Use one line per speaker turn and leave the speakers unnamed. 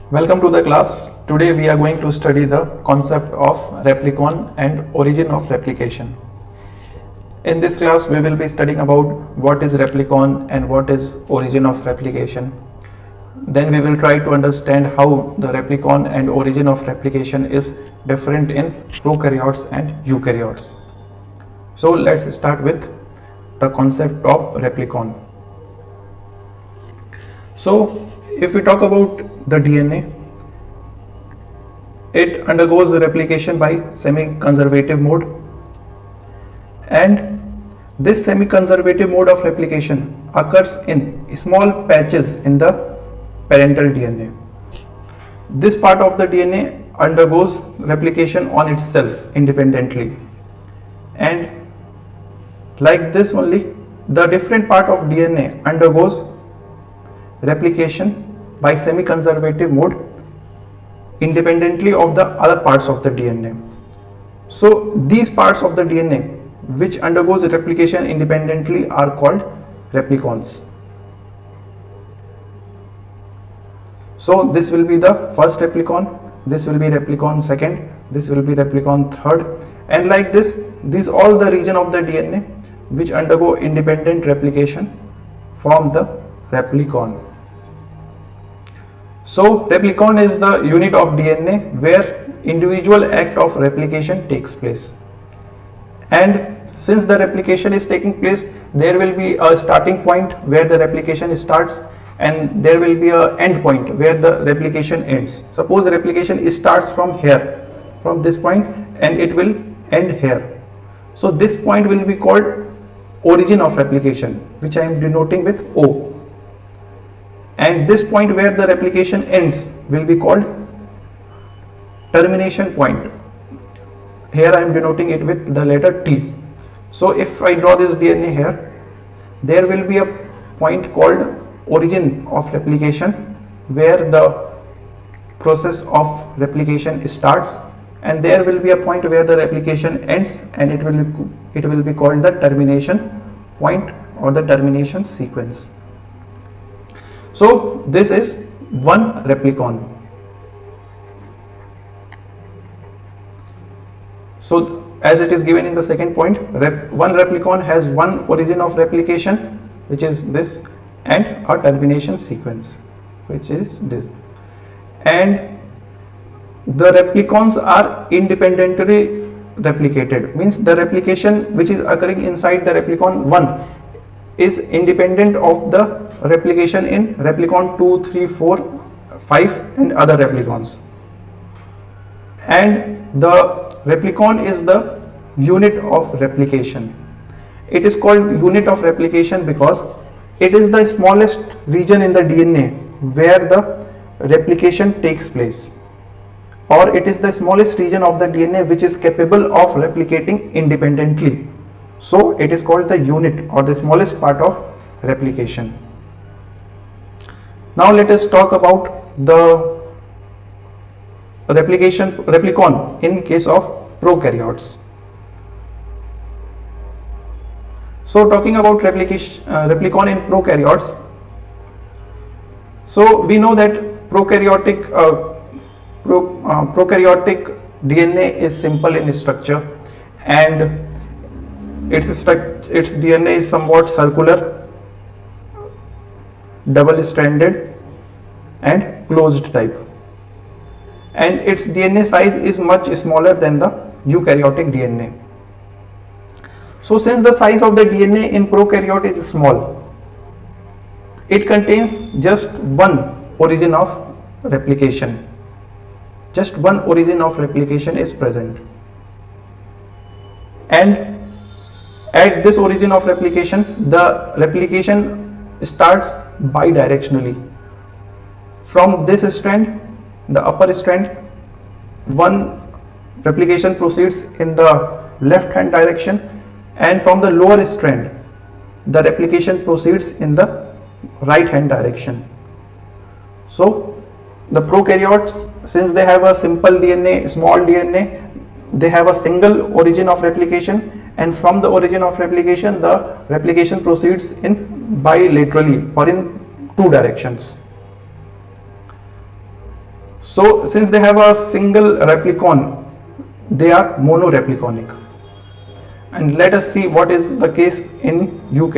Welcome to the class. Today we are going to study the concept of replicon and origin of replication. In this class we will be studying about what is replicon and what is origin of replication. Then we will try to understand how the replicon and origin of replication is different in prokaryotes and eukaryotes. So let's start with the concept of replicon. So if we talk about the DNA, it undergoes replication by semi-conservative mode, and this semi-conservative mode of replication occurs in small patches in the parental DNA. This part of the DNA undergoes replication on itself independently, and like this only the different part of DNA undergoes replication by semi-conservative mode independently of the other parts of the DNA. So these parts of the DNA which undergoes replication independently are called replicons. So this will be the first replicon, this will be replicon second, this will be replicon third, and like this, these all the region of the DNA which undergo independent replication form the replicon. So replicon is the unit of DNA where individual act of replication takes place, and since the replication is taking place, there will be a starting point where the replication starts, and there will be a end point where the replication ends. Suppose replication starts from here, from this point, and it will end here. So this point will be called origin of replication, which I am denoting with O. And this point where the replication ends will be called termination point. Here I am denoting it with the letter T. So if I draw this DNA here, there will be a point called origin of replication where the process of replication starts, and there will be a point where the replication ends, and it will be called the termination point or the termination sequence. So this is one replicon. So as it is given in the second point, one replicon has one origin of replication, which is this, and a termination sequence, which is this. And the replicons are independently replicated, means the replication which is occurring inside the replicon 1 is independent of the replication in replicon 2, 3, 4, 5 and other replicons. And the replicon is the unit of replication. It is called unit of replication because it is the smallest region in the DNA where the replication takes place, or it is the smallest region of the DNA which is capable of replicating independently. So it is called the unit or the smallest part of replication. Now let us talk about the replicon in case of prokaryotes. So talking about replicon in prokaryotes, so we know that prokaryotic DNA is simple in structure, and its DNA is somewhat circular, double-stranded and closed type, and its DNA size is much smaller than the eukaryotic DNA. So since the size of the DNA in prokaryote is small, it contains just one origin of replication. Just one origin of replication is present, and at this origin of replication, the replication starts bidirectionally. From this strand, the upper strand, one replication proceeds in the left hand direction, and from the lower strand, the replication proceeds in the right hand direction. So the prokaryotes, since they have a simple DNA, small DNA, they have a single origin of replication, and from the origin of replication, the replication proceeds in bilaterally or in two directions. So since they have a single replicon, they are monorepliconic. And let us see what is the case in eukaryotic.